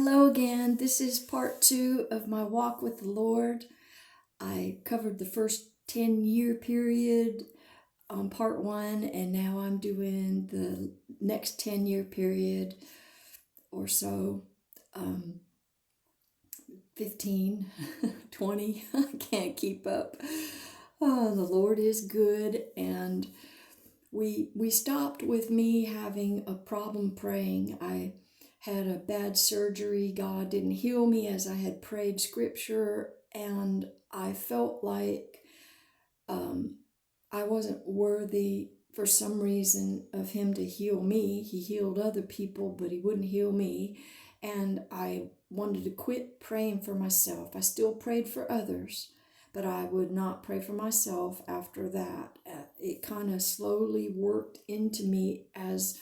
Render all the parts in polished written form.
Hello again. This is part 2 of my walk with the Lord. I covered the first 10-year period on part 1, and now I'm doing the next 10-year period or so. 15, 20. I can't keep up. Oh, the Lord is good, and we stopped with me having a problem praying. I had a bad surgery. God didn't heal me as I had prayed scripture, and I felt like I wasn't worthy for some reason of Him to heal me. He healed other people, but He wouldn't heal me, and I wanted to quit praying for myself. I still prayed for others, but I would not pray for myself after that. It kind of slowly worked into me as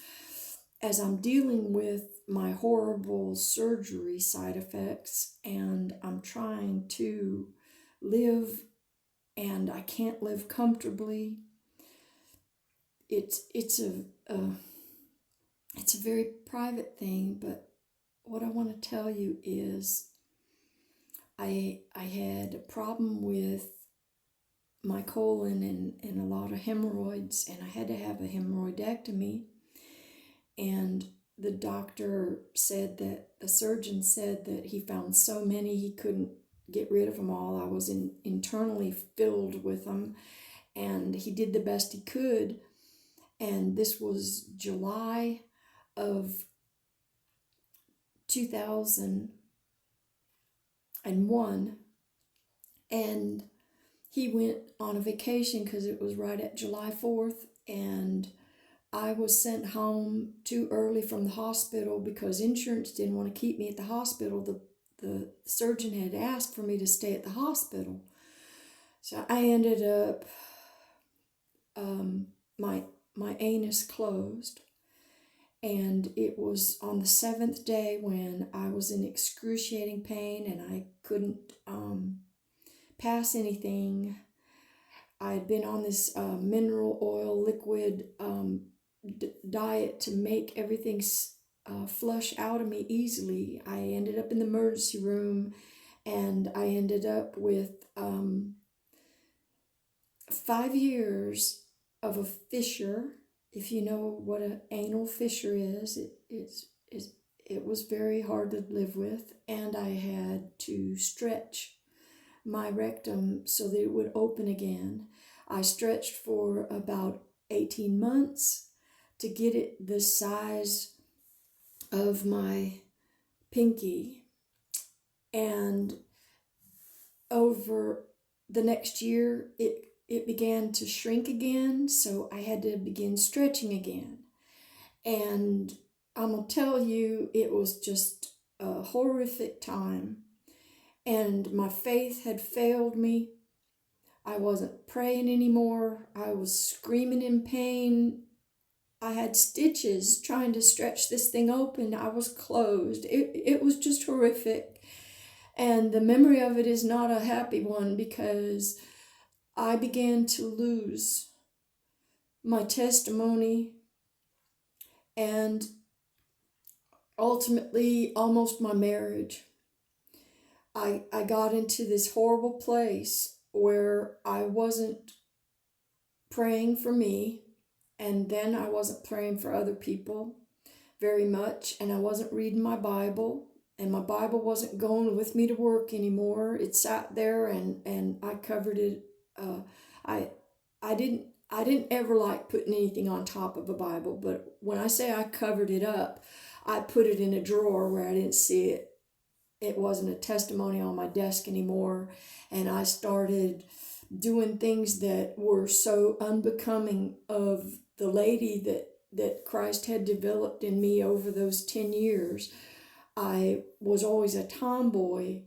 I'm dealing with my horrible surgery side effects, and I'm trying to live, and I can't live comfortably. It's a very private thing, but what I want to tell you is I had a problem with my colon and a lot of hemorrhoids, and I had to have a hemorrhoidectomy. And the surgeon said that he found so many he couldn't get rid of them all. I was internally filled with them, and he did the best he could. And this was July of 2001, and he went on a vacation because it was right at July 4th, and I was sent home too early from the hospital because insurance didn't want to keep me at the hospital. The surgeon had asked for me to stay at the hospital. So I ended up, my anus closed. And it was on the 7th day when I was in excruciating pain and I couldn't pass anything. I had been on this mineral oil liquid diet to make everything flush out of me easily. I ended up in the emergency room, and I ended up with 5 years of a fissure. If you know what an anal fissure is, it was very hard to live with, and I had to stretch my rectum so that it would open again. I stretched for about 18 months to get it the size of my pinky, and over the next year it began to shrink again, so I had to begin stretching again. And I'm gonna tell you, it was just a horrific time, and my faith had failed me. I wasn't praying anymore. I was screaming in pain. I had stitches trying to stretch this thing open. I was closed. It was just horrific. And the memory of it is not a happy one because I began to lose my testimony and ultimately almost my marriage. I got into this horrible place where I wasn't praying for me, and then I wasn't praying for other people very much, and I wasn't reading my Bible, and my Bible wasn't going with me to work anymore. It sat there, and I covered it. I didn't ever like putting anything on top of a Bible, but when I say I covered it up, I put it in a drawer where I didn't see it. It wasn't a testimony on my desk anymore, and I started doing things that were so unbecoming of the lady that Christ had developed in me over those 10 years. I was always a tomboy,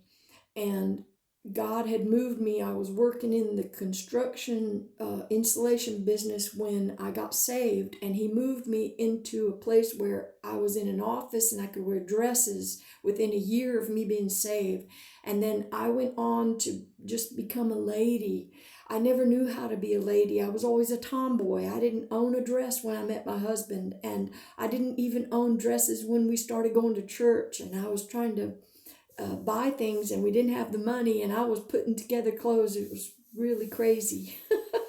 and God had moved me. I was working in the construction insulation business when I got saved, and He moved me into a place where I was in an office and I could wear dresses within a year of me being saved. And then I went on to just become a lady. I never knew how to be a lady. I was always a tomboy. I didn't own a dress when I met my husband, and I didn't even own dresses when we started going to church. And I was trying to buy things, and we didn't have the money, and I was putting together clothes. It was really crazy.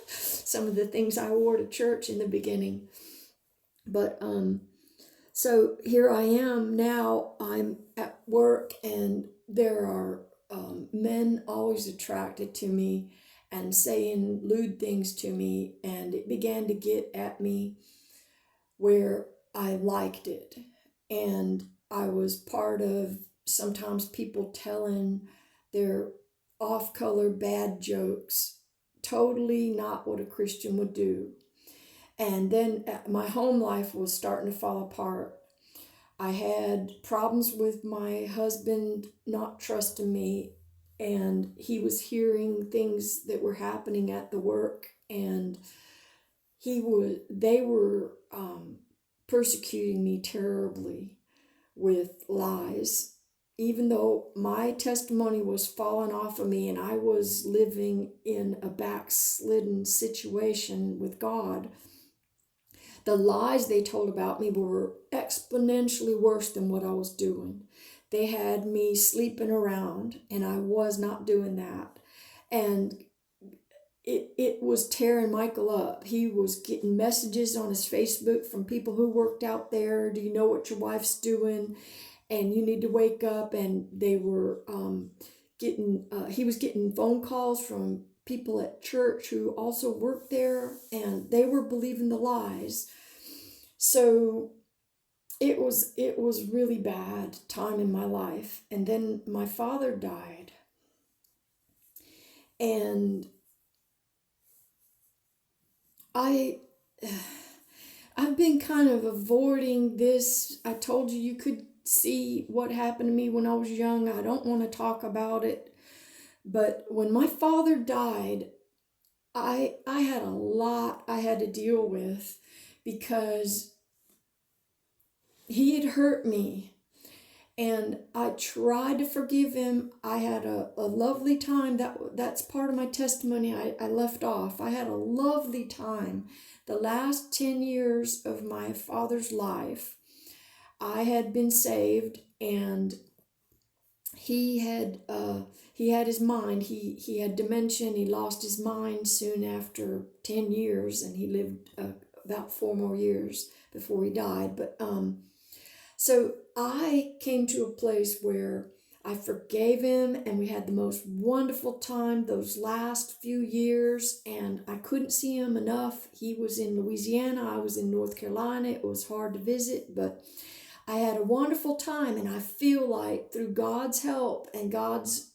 Some of the things I wore to church in the beginning. But so here I am now. I'm at work, and there are men always attracted to me and saying lewd things to me, and it began to get at me where I liked it. And I was part of sometimes people telling their off-color bad jokes, totally not what a Christian would do. And then my home life was starting to fall apart. I had problems with my husband not trusting me, and he was hearing things that were happening at the work, and they were persecuting me terribly with lies. Even though my testimony was falling off of me and I was living in a backslidden situation with God, the lies they told about me were exponentially worse than what I was doing. They had me sleeping around, and I was not doing that. And it was tearing Michael up. He was getting messages on his Facebook from people who worked out there. Do you know what your wife's doing? And you need to wake up. And they were he was getting phone calls from people at church who also worked there, and they were believing the lies. So it was really bad time in my life. And then my father died, and I've been kind of avoiding this. I told you could see what happened to me when I was young. I don't want to talk about it. But when my father died, I had a lot I had to deal with, because he had hurt me. And I tried to forgive him. I had a lovely time. That's part of my testimony I left off. I had a lovely time. The last 10 years of my father's life, I had been saved, and he had his mind. He had dementia. He lost his mind soon after 10 years, and he lived about 4 more years before he died. But so I came to a place where I forgave him, and we had the most wonderful time those last few years, and I couldn't see him enough. He was in Louisiana, I was in North Carolina. It was hard to visit, but I had a wonderful time, and I feel like through God's help and God's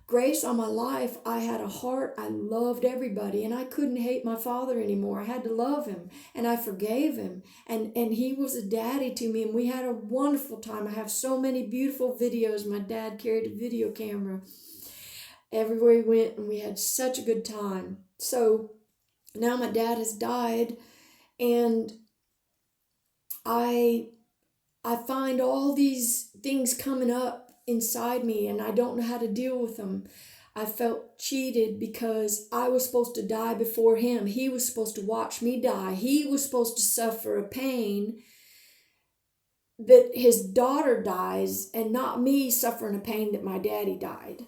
grace on my life, I had a heart. I loved everybody, and I couldn't hate my father anymore. I had to love him, and I forgave him, and he was a daddy to me, and we had a wonderful time. I have so many beautiful videos. My dad carried a video camera everywhere he went, and we had such a good time. So now my dad has died, and I find all these things coming up inside me, and I don't know how to deal with them. I felt cheated because I was supposed to die before him. He was supposed to watch me die. He was supposed to suffer a pain that his daughter dies, and not me suffering a pain that my daddy died.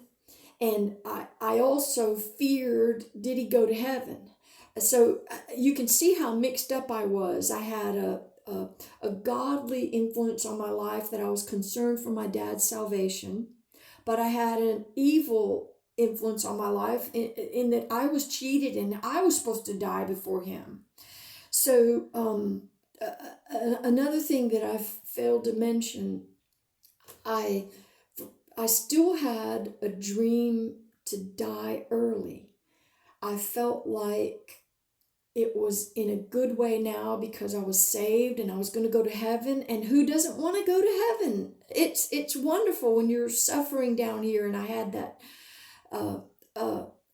And I also feared, did he go to heaven? So you can see how mixed up I was. I had a godly influence on my life, that I was concerned for my dad's salvation, but I had an evil influence on my life in that I was cheated, and I was supposed to die before him. So another thing that I failed to mention, I still had a dream to die early. I felt like it was in a good way now, because I was saved and I was going to go to heaven. And who doesn't want to go to heaven? It's wonderful when you're suffering down here. And I had that.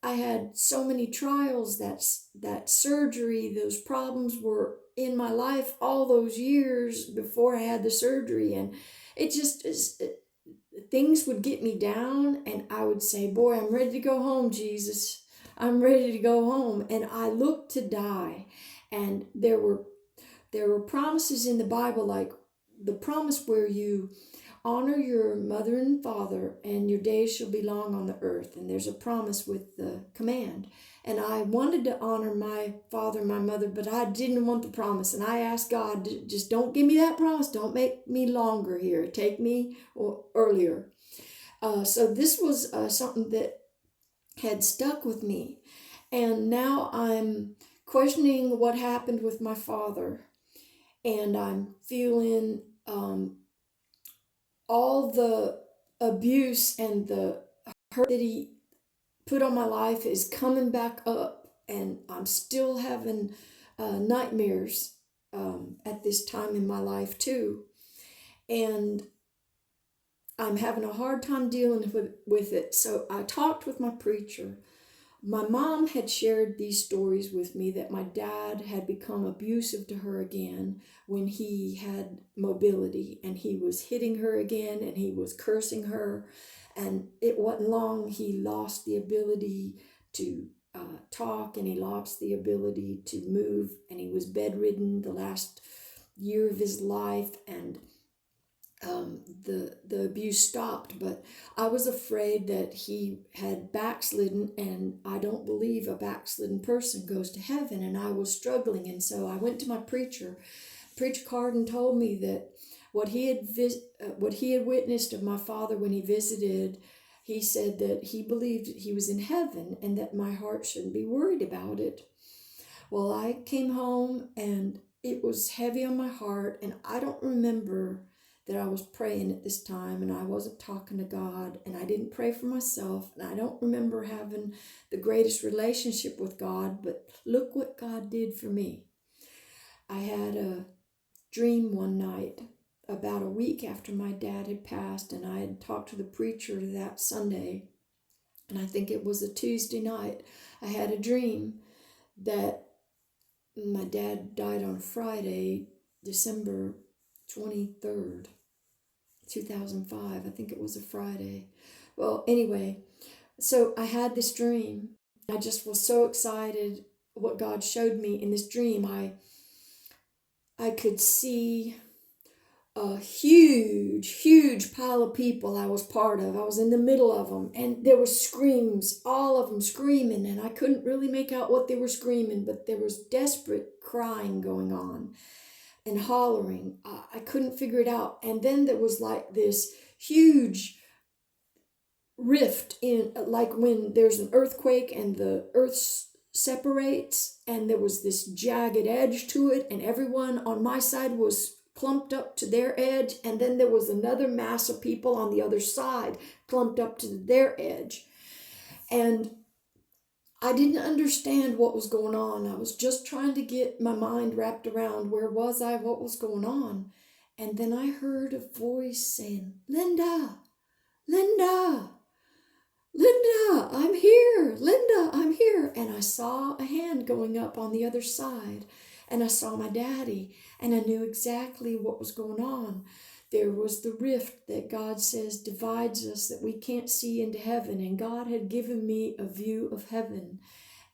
I had so many trials. That surgery. Those problems were in my life all those years before I had the surgery, and it just things would get me down, and I would say, "Boy, I'm ready to go home, Jesus. I'm ready to go home. And I looked to die. And there were promises in the Bible, like the promise where you honor your mother and father, and your days shall be long on the earth. And there's a promise with the command. And I wanted to honor my father and my mother, but I didn't want the promise. And I asked God, just don't give me that promise. Don't make me longer here. Take me earlier. So this was something that had stuck with me. And now I'm questioning what happened with my father. And I'm feeling all the abuse and the hurt that he put on my life is coming back up, and I'm still having nightmares at this time in my life too, and I'm having a hard time dealing with it. So I talked with my preacher. My mom had shared these stories with me that my dad had become abusive to her again when he had mobility, and he was hitting her again, and he was cursing her. And it wasn't long, he lost the ability to talk, and he lost the ability to move, and he was bedridden the last year of his life. And the abuse stopped, but I was afraid that he had backslidden, and I don't believe a backslidden person goes to heaven, and I was struggling. And so I went to my preacher. Preacher Carden told me that what he had witnessed of my father when he visited, he said that he believed he was in heaven and that my heart shouldn't be worried about it. Well, I came home and it was heavy on my heart, and I don't remember that I was praying at this time, and I wasn't talking to God, and I didn't pray for myself, and I don't remember having the greatest relationship with God. But look what God did for me. I had a dream one night about a week after my dad had passed, and I had talked to the preacher that Sunday, and I think it was a Tuesday night. I had a dream that my dad died on Friday, December 23rd, 2005. I think it was a Friday. Well, anyway, so I had this dream. I just was so excited what God showed me in this dream. I could see a huge pile of people I was part of. I was in the middle of them, and there were screams, all of them screaming, and I couldn't really make out what they were screaming, but there was desperate crying going on and hollering. I couldn't figure it out. And then there was like this huge rift in, like when there's an earthquake and the earth separates, and there was this jagged edge to it, and everyone on my side was clumped up to their edge, and then there was another mass of people on the other side clumped up to their edge. And I didn't understand what was going on. I was just trying to get my mind wrapped around where was I, what was going on. And then I heard a voice saying, Linda, Linda, Linda, I'm here. Linda, I'm here. And I saw a hand going up on the other side. And I saw my daddy. And I knew exactly what was going on. There was the rift that God says divides us, that we can't see into heaven. And God had given me a view of heaven.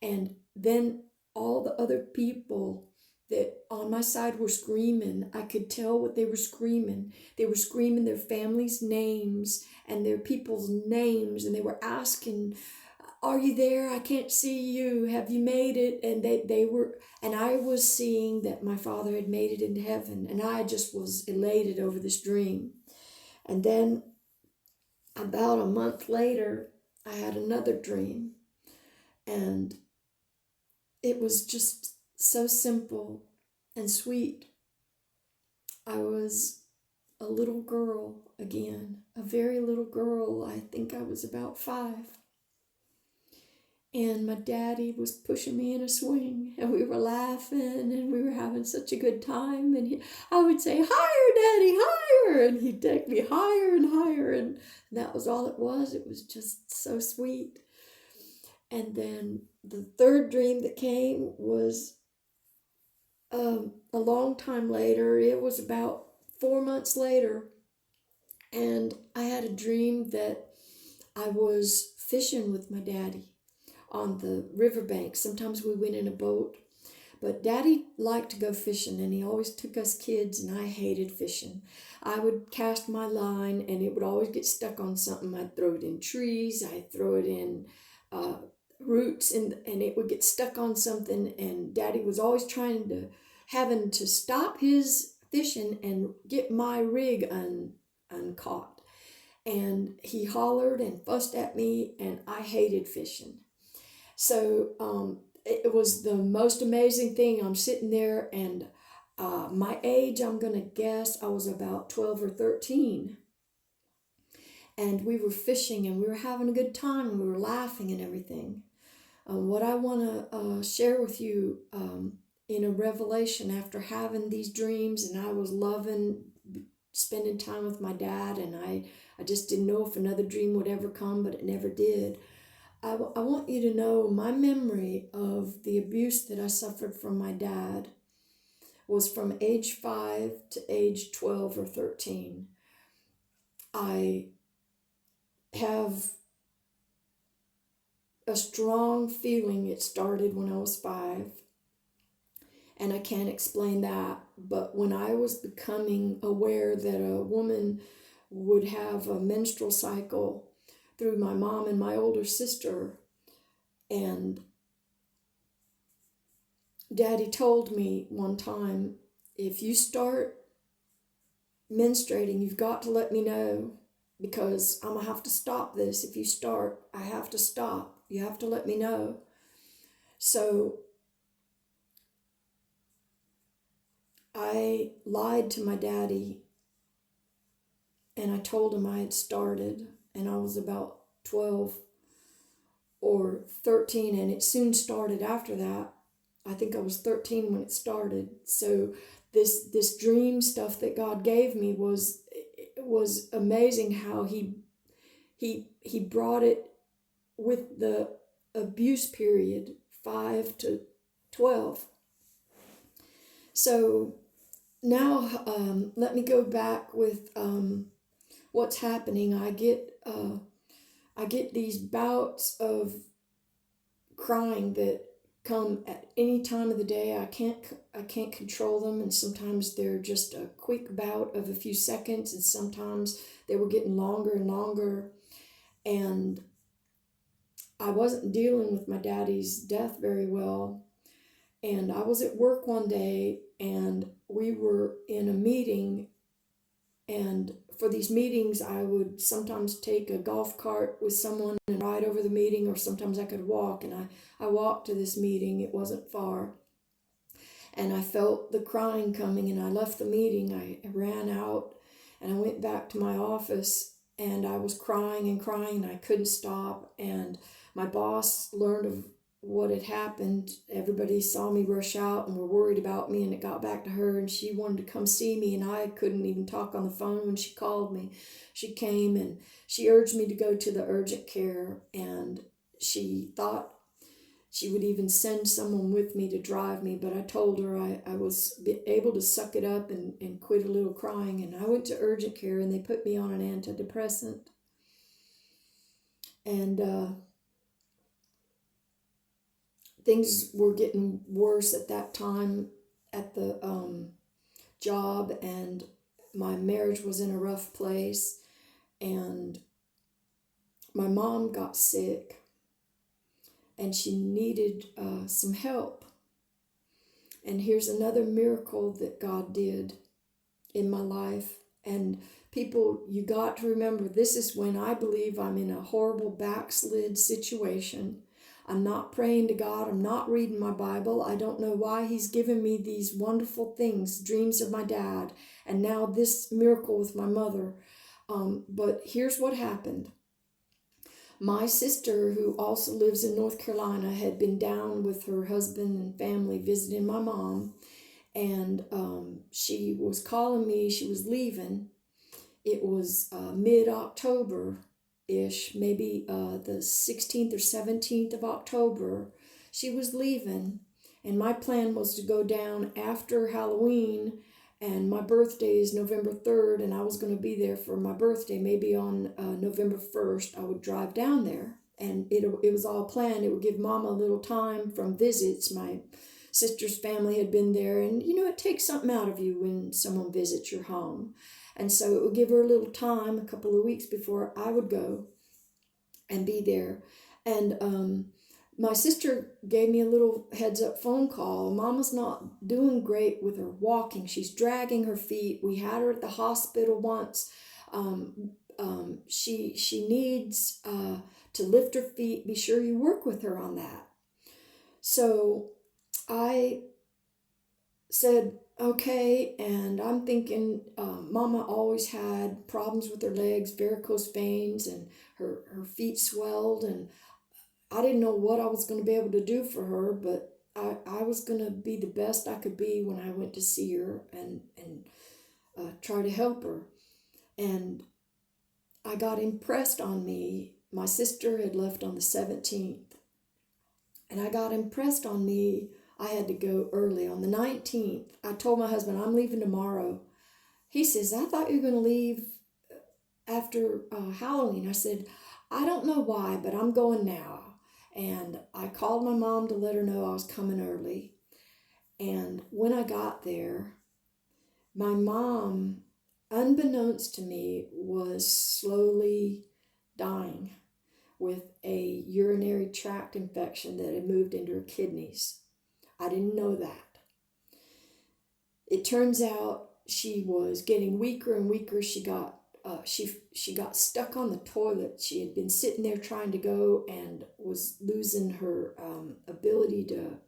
And then all the other people that on my side were screaming. I could tell what they were screaming. They were screaming their families' names and their people's names. And they were asking, are you there? I can't see you. Have you made it? And they were, and I was seeing that my father had made it into heaven. And I just was elated over this dream. And then about a month later, I had another dream. And it was just so simple and sweet. I was a little girl again, a very little girl. I think I was about 5. And my daddy was pushing me in a swing, and we were laughing, and we were having such a good time. And I would say, higher, Daddy, higher. And he'd take me higher and higher. And that was all it was. It was just so sweet. And then the third dream that came was a long time later. It was about 4 months later. And I had a dream that I was fishing with my daddy on the riverbank. Sometimes we went in a boat. But Daddy liked to go fishing, and he always took us kids, and I hated fishing. I would cast my line, and it would always get stuck on something. I'd throw it in trees, I'd throw it in roots, and it would get stuck on something, and Daddy was always having to stop his fishing and get my rig uncaught. And he hollered and fussed at me, and I hated fishing. So it was the most amazing thing. I'm sitting there, and my age, I'm going to guess I was about 12 or 13. And we were fishing, and we were having a good time, and we were laughing and everything. What I want to share with you in a revelation after having these dreams, and I was loving spending time with my dad, and I just didn't know if another dream would ever come, but it never did. I want you to know my memory of the abuse that I suffered from my dad was from age 5 to age 12 or 13. I have a strong feeling it started when I was 5, and I can't explain that. But when I was becoming aware that a woman would have a menstrual cycle through my mom and my older sister, and Daddy told me one time, if you start menstruating, you've got to let me know, because I'm going to have to stop this. If you start, I have to stop. You have to let me know. So I lied to my daddy, and I told him I had started, and I was about 12 or 13, and it soon started after that. I think I was 13 when it started. So this dream stuff that God gave me was amazing, how he brought it with the abuse period 5 to 12. So now let me go back with what's happening. I get these bouts of crying that come at any time of the day. I can't control them, and sometimes they're just a quick bout of a few seconds, and sometimes they were getting longer and longer. And I wasn't dealing with my daddy's death very well. And I was at work one day, and we were in a meeting, and for these meetings I would sometimes take a golf cart with someone and ride over the meeting, or sometimes I could walk, and I walked to this meeting. It wasn't far, and I felt the crying coming, and I left the meeting. I ran out, and I went back to my office, and I was crying and crying, and I couldn't stop. And my boss learned of what had happened. Everybody saw me rush out and were worried about me, and it got back to her, and she wanted to come see me, and I couldn't even talk on the phone when she called me. She came, and she urged me to go to the urgent care, and she thought she would even send someone with me to drive me, but I told her I was able to suck it up and quit a little crying. And I went to urgent care, and they put me on an antidepressant. And things were getting worse at that time at the job, and my marriage was in a rough place, and my mom got sick, and she needed some help. And here's another miracle that God did in my life. And people, you got to remember, this is when I believe I'm in a horrible backslid situation. I'm not praying to God. I'm not reading my Bible. I don't know why he's given me these wonderful things, dreams of my dad, and now this miracle with my mother. But here's what happened. My sister, who also lives in North Carolina, had been down with her husband and family visiting my mom, and she was calling me. She was leaving. It was mid-October-ish, maybe the 16th or 17th of October. She was leaving, and my plan was to go down after Halloween, and my birthday is November 3rd, and I was going to be there for my birthday. Maybe on November 1st, I would drive down there. and it was all planned. It would give Mama a little time from visits. My sister's family had been there, and it takes something out of you when someone visits your home. And so it would give her a little time, a couple of weeks before I would go and be there. And my sister gave me a little heads up phone call. Mama's not doing great with her walking. She's dragging her feet. We had her at the hospital once. She needs to lift her feet. Be sure you work with her on that. So I said, okay, and I'm thinking Mama always had problems with her legs, varicose veins, and her feet swelled, and I didn't know what I was going to be able to do for her, but I was going to be the best I could be when I went to see her and try to help her. And I got impressed on me. My sister had left on the 17th, and I got impressed on me. I had to go early. On the 19th, I told my husband, I'm leaving tomorrow. He says, I thought you were going to leave after Halloween. I said, I don't know why, but I'm going now. And I called my mom to let her know I was coming early. And when I got there, my mom, unbeknownst to me, was slowly dying with a urinary tract infection that had moved into her kidneys. I didn't know that. It turns out she was getting weaker and weaker. She got stuck on the toilet. She had been sitting there trying to go and was losing her ability to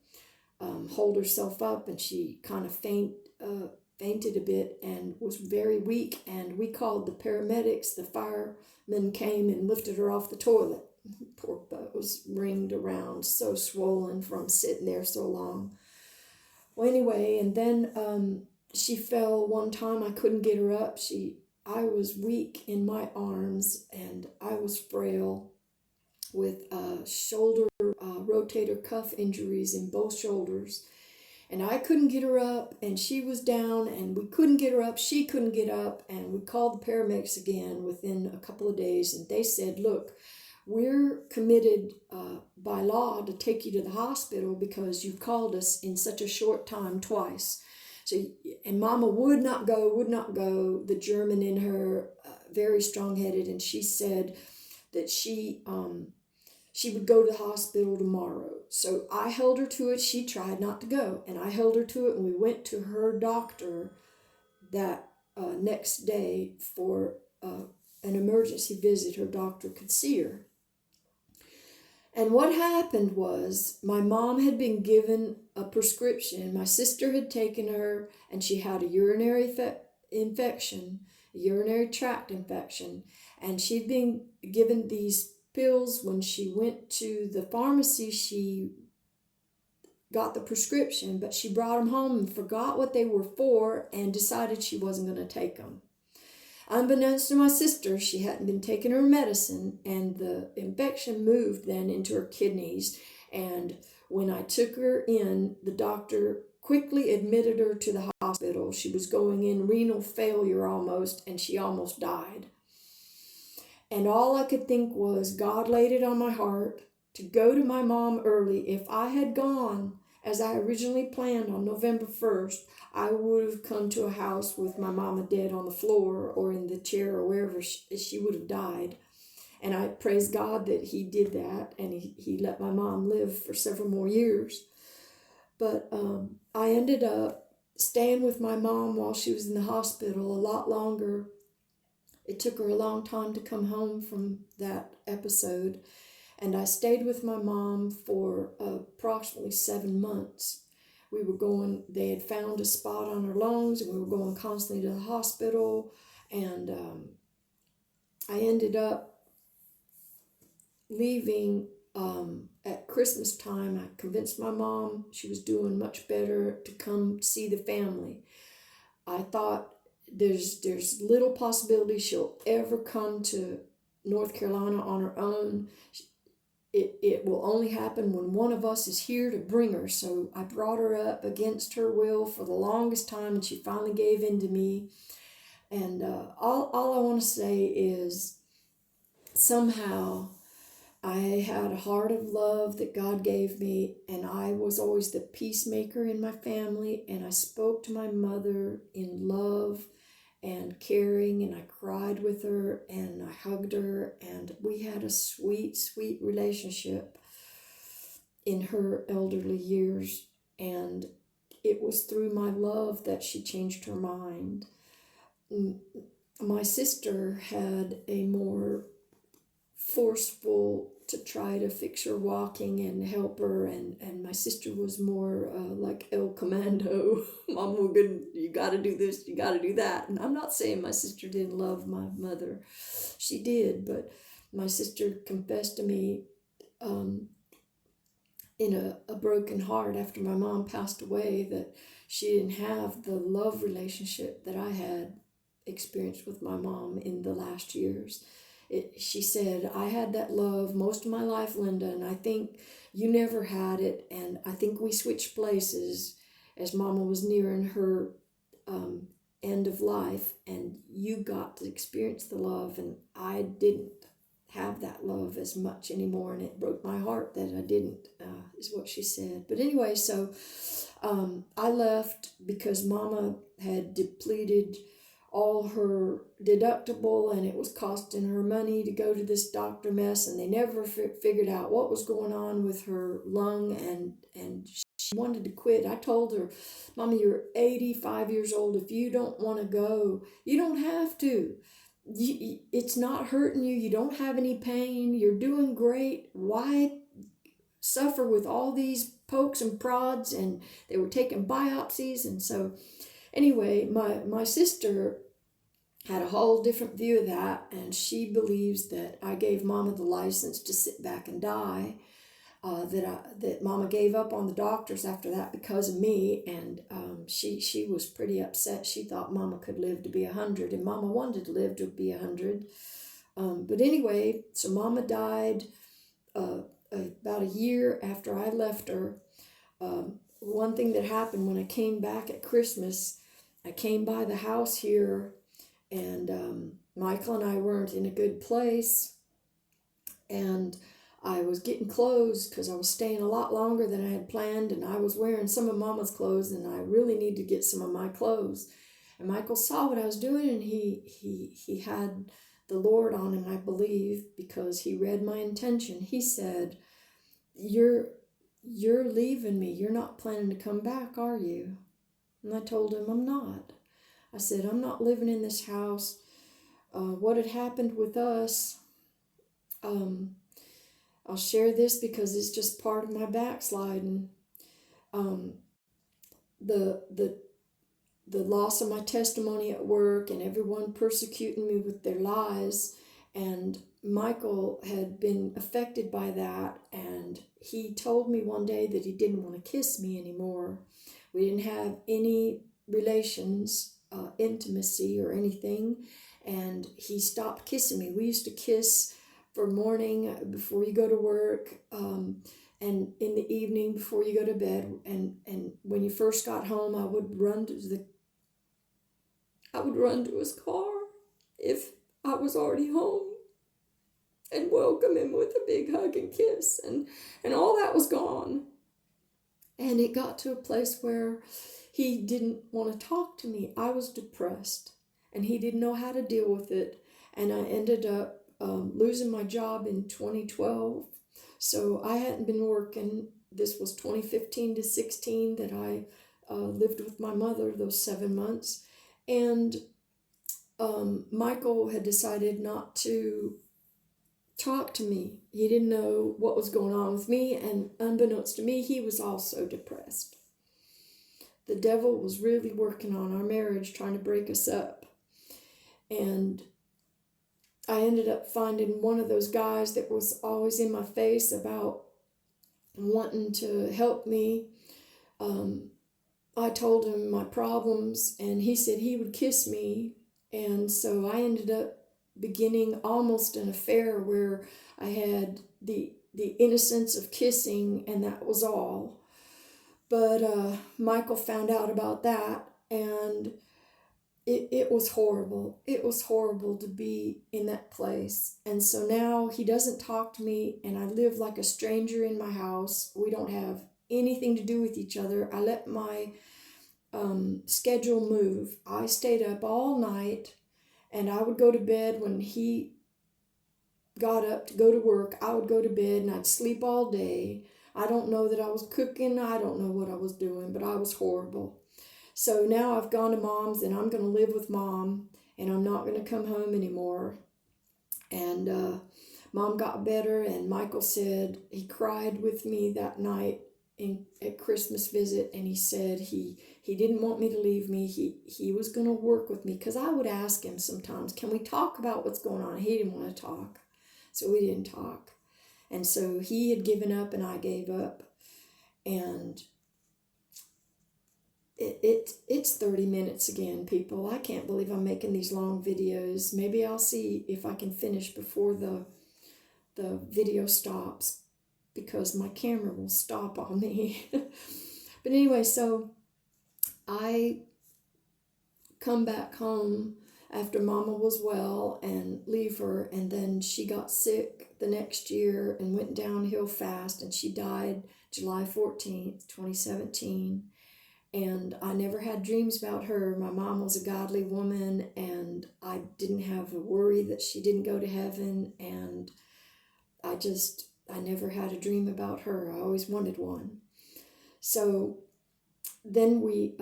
hold herself up, and she kind of fainted a bit and was very weak. And we called the paramedics. The firemen came and lifted her off the toilet. Poor butt was ringed around, so swollen from sitting there so long. Well, anyway, and then she fell one time. I couldn't get her up. I was weak in my arms, and I was frail with shoulder rotator cuff injuries in both shoulders. And I couldn't get her up, and she was down, and we couldn't get her up. She couldn't get up, and we called the paramedics again within a couple of days, and they said, look, we're committed by law to take you to the hospital because you've called us in such a short time twice. So, and Mama would not go. The German in her, very strong-headed, and she said that she would go to the hospital tomorrow. So I held her to it. She tried not to go, and I held her to it, and we went to her doctor that next day for an emergency visit. Her doctor could see her. And what happened was my mom had been given a prescription. My sister had taken her, and she had a urinary infection, a urinary tract infection, and she'd been given these pills. When she went to the pharmacy, she got the prescription, but she brought them home and forgot what they were for and decided she wasn't going to take them. Unbeknownst to my sister, she hadn't been taking her medicine, and the infection moved then into her kidneys. And when I took her in, the doctor quickly admitted her to the hospital. She was going in renal failure almost, and she almost died. And all I could think was, God laid it on my heart to go to my mom early. If I had gone as I originally planned on November 1st, I would have come to a house with my mama dead on the floor or in the chair or wherever she would have died. And I praise God that he did that, and he let my mom live for several more years. But I ended up staying with my mom while she was in the hospital a lot longer. It took her a long time to come home from that episode. And I stayed with my mom for approximately 7 months. They had found a spot on her lungs, and we were going constantly to the hospital. And I ended up leaving at Christmas time. I convinced my mom she was doing much better to come see the family. I thought there's little possibility she'll ever come to North Carolina on her own. It will only happen when one of us is here to bring her. So I brought her up against her will for the longest time, and she finally gave in to me. And all I want to say is somehow I had a heart of love that God gave me, and I was always the peacemaker in my family, and I spoke to my mother in love and caring, and I cried with her and I hugged her, and we had a sweet, sweet relationship in her elderly years. And it was through my love that she changed her mind. My sister had a more forceful to try to fix her walking and help her, and my sister was more like El Commando. Mom, we're good, you got to do this, you got to do that. And I'm not saying my sister didn't love my mother, she did, but my sister confessed to me in a broken heart after my mom passed away that she didn't have the love relationship that I had experienced with my mom in the last years. She said, I had that love most of my life, Linda, and I think you never had it. And I think we switched places as Mama was nearing her end of life, and you got to experience the love, and I didn't have that love as much anymore, and it broke my heart that I didn't, is what she said. But anyway, so I left because Mama had depleted all her deductible, and it was costing her money to go to this doctor mess, and they never figured out what was going on with her lung, and she wanted to quit. I told her, Mama, you're 85 years old. If you don't want to go, you don't have to. It's not hurting you. You don't have any pain. You're doing great. Why suffer with all these pokes and prods? And they were taking biopsies. And so anyway, my sister had a whole different view of that, and she believes that I gave Mama the license to sit back and die. That Mama gave up on the doctors after that because of me, and she was pretty upset. She thought Mama could live to be 100, and Mama wanted to live to be 100. But anyway, so Mama died about a year after I left her. One thing that happened when I came back at Christmas, I came by the house here, and Michael and I weren't in a good place, and I was getting clothes because I was staying a lot longer than I had planned, and I was wearing some of Mama's clothes, and I really need to get some of my clothes. And Michael saw what I was doing, and he had the Lord on him, I believe, because he read my intention. He said, You're leaving me. You're not planning to come back, are you? And I told him, I'm not. I said, I'm not living in this house. What had happened with us, I'll share this because it's just part of my backsliding. The loss of my testimony at work, and everyone persecuting me with their lies, and Michael had been affected by that, and he told me one day that he didn't want to kiss me anymore. We didn't have any relations, intimacy or anything, and he stopped kissing me. We used to kiss for morning before you go to work, and in the evening before you go to bed, and when you first got home, I would run to his car if I was already home and welcome him with a big hug and kiss, and all that was gone. And it got to a place where he didn't want to talk to me. I was depressed, and he didn't know how to deal with it, and I ended up losing my job in 2012. So I hadn't been working. This was 2015 to 16 that I lived with my mother those 7 months. And Michael had decided not to talk to me. He didn't know what was going on with me, and unbeknownst to me, he was also depressed. The devil was really working on our marriage, trying to break us up. And I ended up finding one of those guys that was always in my face about wanting to help me. I told him my problems, and he said he would kiss me. And so I ended up beginning almost an affair where I had the innocence of kissing, and that was all. But Michael found out about that, and it was horrible. It was horrible to be in that place. And so now he doesn't talk to me, and I live like a stranger in my house. We don't have anything to do with each other. I let my schedule move. I stayed up all night, and I would go to bed when he got up to go to work. I would go to bed and I'd sleep all day. I don't know that I was cooking. I don't know what I was doing, but I was horrible. So now I've gone to mom's, and I'm going to live with mom, and I'm not going to come home anymore. And mom got better, and Michael said he cried with me that night at Christmas visit, and he said he didn't want me to leave me. He was going to work with me, because I would ask him sometimes, can we talk about what's going on? He didn't want to talk, so we didn't talk. And so he had given up, and I gave up. And it's 30 minutes again, people. I can't believe I'm making these long videos. Maybe I'll see if I can finish before the video stops, because my camera will stop on me. But anyway, so I come back home after Mama was well and leave her, and then she got sick the next year and went downhill fast, and she died July 14th, 2017. And I never had dreams about her. My mom was a godly woman, and I didn't have a worry that she didn't go to heaven. And I never had a dream about her. I always wanted one. So then we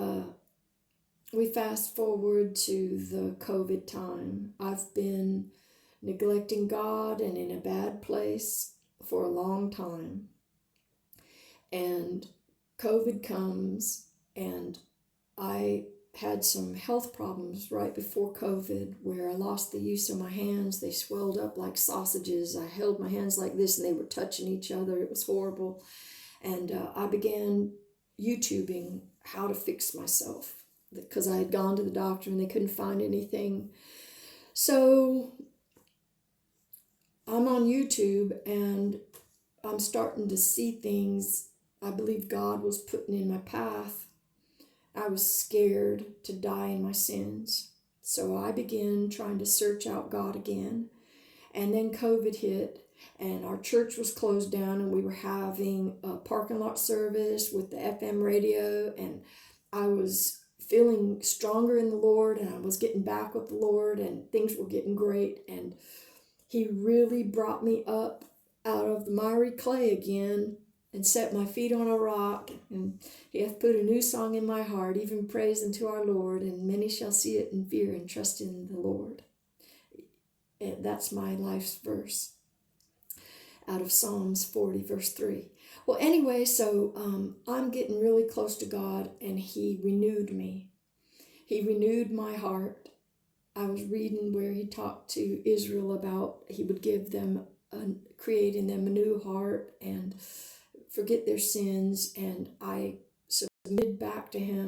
fast forward to the COVID time. I've been neglecting God and in a bad place for a long time. And COVID comes, and I had some health problems right before COVID where I lost the use of my hands. They swelled up like sausages. I held my hands like this, and they were touching each other. It was horrible. And I began YouTubing how to fix myself, because I had gone to the doctor and they couldn't find anything. So I'm on YouTube, and I'm starting to see things I believe God was putting in my path. I was scared to die in my sins. So I began trying to search out God again. And then COVID hit, and our church was closed down, and we were having a parking lot service with the FM radio, and I was feeling stronger in the Lord, and I was getting back with the Lord, and things were getting great. And he really brought me up out of the miry clay again and set my feet on a rock, and he hath put a new song in my heart, even praise unto our Lord, and many shall see it and fear and trust in the Lord. And that's my life's verse out of Psalms 40, verse 3. Well, anyway, so I'm getting really close to God, and he renewed me. He renewed my heart. I was reading where he talked to Israel about he would give them, create in them a new heart and forget their sins, and I submitted back to him